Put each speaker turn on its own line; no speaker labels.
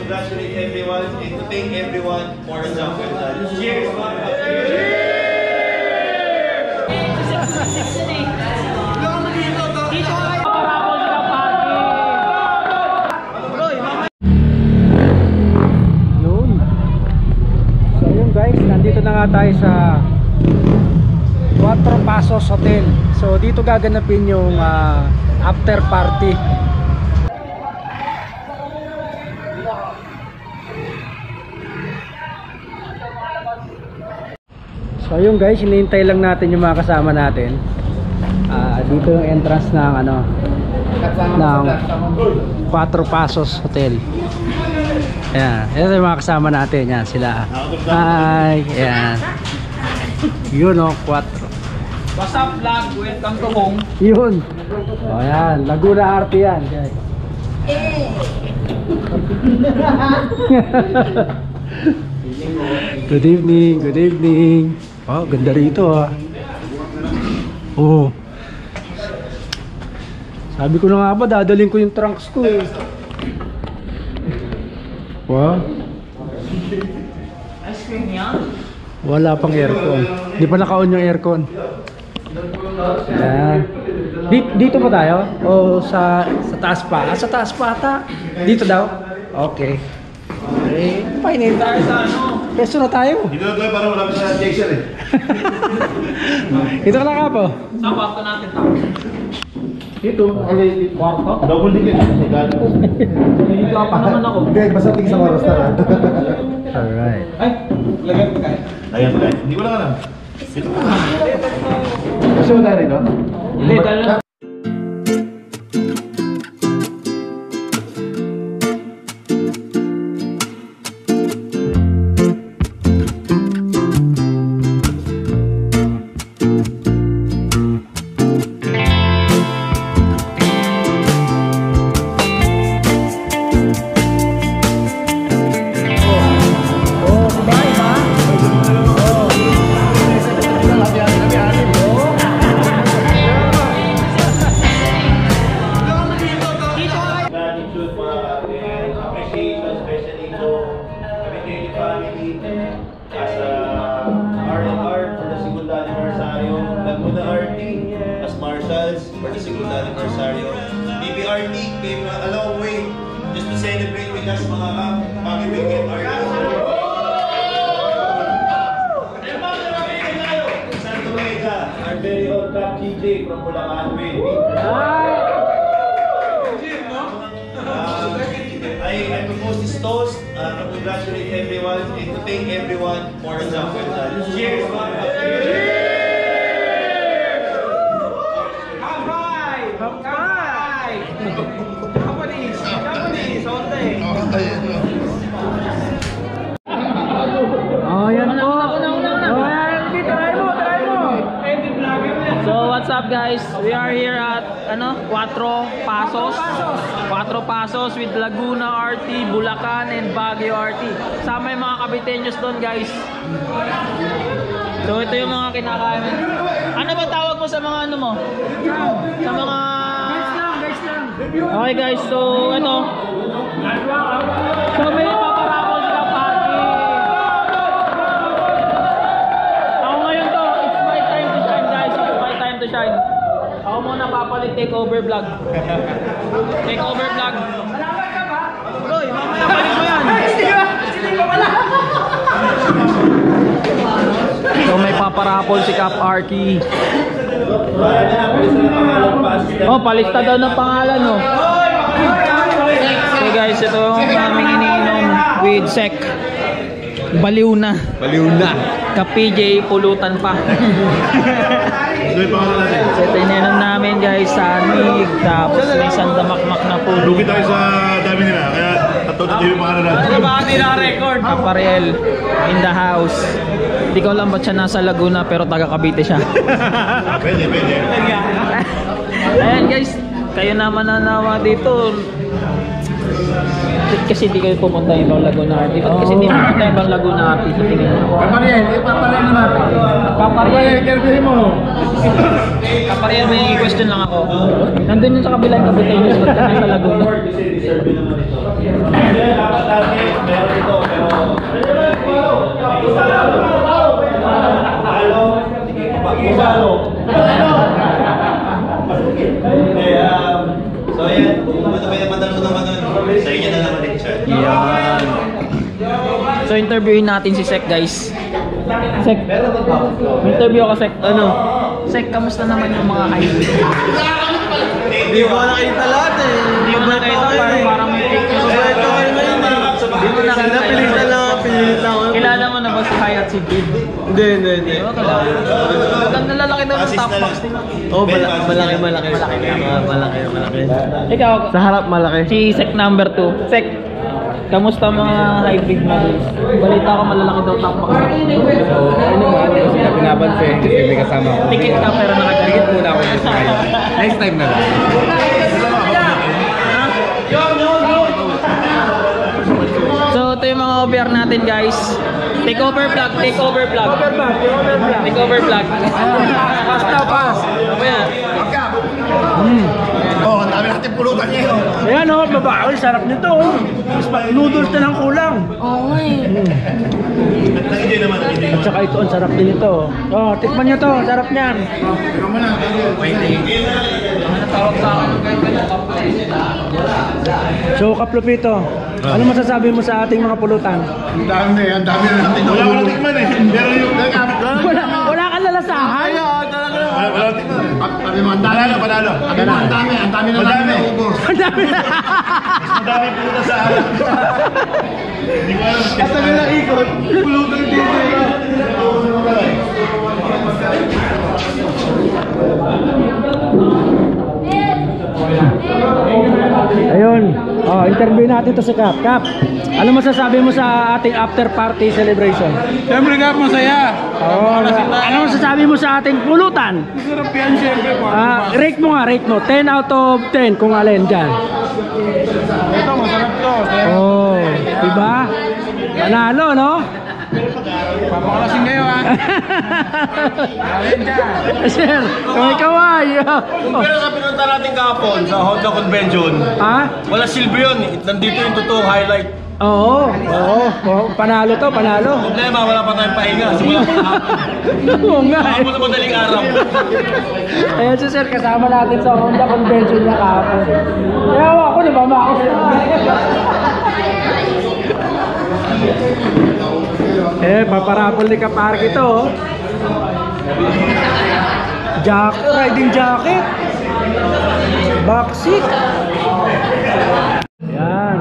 congratulate everyone and to thank everyone for the champion. Cheers!
Nandito na nga tayo sa Cuatro Pasos Hotel. So dito gaganapin yung after party. So yun guys, hinihintay lang natin yung mga kasama natin. Dito yung entrance ng ng Cuatro Pasos Hotel. Ayan, yan yung mga kasama natin. Yan sila. Hi. Ayan. Yun o, 4.
What's up vlog? Welcome to home.
Yun. O yan, Laguna Arte yan guys. Good evening, good evening. Oh, ganda rito ah. Oh. Sabi ko na nga ba, dadaling ko yung trunks ko eh. Wow.
Ice cream yan?
Wala pang aircon. Di pa naka-on yung aircon. Ayan. Dito pa tayo? O sa taas pa? Sa taas pa ata? Dito daw? Okay. Okay. Painin tayo sa ano? Peso na tayo.
Dito na tayo para wala pa sa Jason eh.
Dito ka lang ka po.
Sa kwarto natin ito.
Dito, kwarto? Double digit.
Dito pa naman ako.
Hindi, basta tingin sa oras na.
Alright.
Ay, lagyan pa kayo.
Lagyan pa kayo. Hindi ko lang alam. Kasi mo tayo rito?
Hindi, dahil
for the second anniversary. BBRT came a long way just to celebrate with us mga Pagi Weekend artists. Santo Mega, our very own top DJ from Bulacan. I propose this toast to congratulate everyone and to thank everyone for the champion. Cheers!
Oh, yan po.
So what's up guys? We are here at Cuatro Pasos with Laguna RT, Bulacan and Baguio RT. Sama yung mga Caviteños doon guys. So ito yung mga kinakain. Ano ba tawag mo sa mga ano mo? Sa mga guys lang. Okay guys, so ito. So may paparapol sila party. Ako ngayon to, it's my time to shine guys. It's my time to shine. Ako muna papalit takeover vlog. Takeover vlog. Malaman ka ba? Roy, mamaya palit mo yan. Hindi ko pala. So may paparapol si Cap Arky. Oh, palista daw ng pangalan no. So guys, ito yung aming iniinom with Sek. Baliw na. Ka-PJ, pulutan pa.
So yung pangalan natin.
So ito iniinom namin guys sa Anig. Tapos may sandamakmak na pulo.
Lugi tayo sa dami nila, kaya tatot yung pangalan natin.
Ano ba nila record? Kapariel in the house. Hindi ko alam ba't siya nasa Laguna pero taga Cavite siya.
Pwede.
Ayan guys, kayo na mananawa dito. Kasi hindi kayo pupunta ibang Laguna Arte. Kasi hindi pupunta ibang Laguna Arte.
Kapariel, ipapariel na natin.
Kapariel,
Kapariel mo.
Kapariel, may question lang ako. Nandun yung sa kabilang Caviteños, ba't kami sa Laguna? Yan. So interviewin natin si Sek guys. Sek, may interview ako Sek. Ano? Sek, kamusta naman yung mga hybrid?
Hindi ko nakita lahat eh.
Hindi mo nakita parang may fake news.
Hindi mo nakita. Pilitan lang.
Kilala mo na ba si Hay at si Bid?
Hindi.
Diba kilala? Maganda lalaki daw ng top box nila.
Oh, malaki.
Ikaw,
Sa harap malaki.
si Sek number 2. Sek, kamusta mga hybrid models? Balita ko malalaki daw top box.
Ano ba? Hindi ko sila pinapansin kasi may kasama ako.
Ticket ka pero
Tikit
nakagalit.
muna ako dito kayo. Next time na lang.
So ito yung mga OBR natin guys. Take over vlog. Take over vlog. Pass. Ano yan?
Oh, ang dami natin pulutan niya yun.
Ayan o, babae, sarap nito. Noodles na lang kulang.
Nag-enjoy naman.
At saka ito, ang sarap din ito. Oh, tikman nyo to, sarap niyan.
Tawag sa akin.
So, Kaplupito, ano masasabi mo sa ating mga pulutan?
Ang dami na natin. Wala ko lang tikman eh. Pero yung nagamit ko.
Wala kang lalasahan?
Wala ko tikman eh. Panalo. Ang dami na natin naubos.
Ang dami na.
Mas madami pulutan sa akin. Hindi ko alam. Ang dami na ikot. Pulutan dito.
Ayun, oh, interview natin to si Kap. Kap, ano masasabi mo sa ating after party celebration?
Siyempre nga, masaya.
Oh, ano masasabi mo sa ating pulutan?
Masarap yan, siyempre.
Rate mo. 10 out of 10 kung alin dyan.
Ito, masarap to.
Oh, diba? Panalo, no?
Papakalasing kayo, ha? Alin dyan.
Sir, kung ikaw ay.
Pero sa pinunta natin kahapon sa Honda Convention,
Ha?
wala silbi yun. Nandito yung totoong highlight.
Oo. Panalo to, panalo.
Problema, wala pa tayong pahinga. Simula pa kahapon.
Oo nga eh.
Kahapon na madaling araw.
Ayan si Sir, kasama natin sa Honda Convention niya kahapon. Kaya ako, nabamaos na. Paparapol ni Kapark ito. Oh. Riding jacket. Backseat. Yan.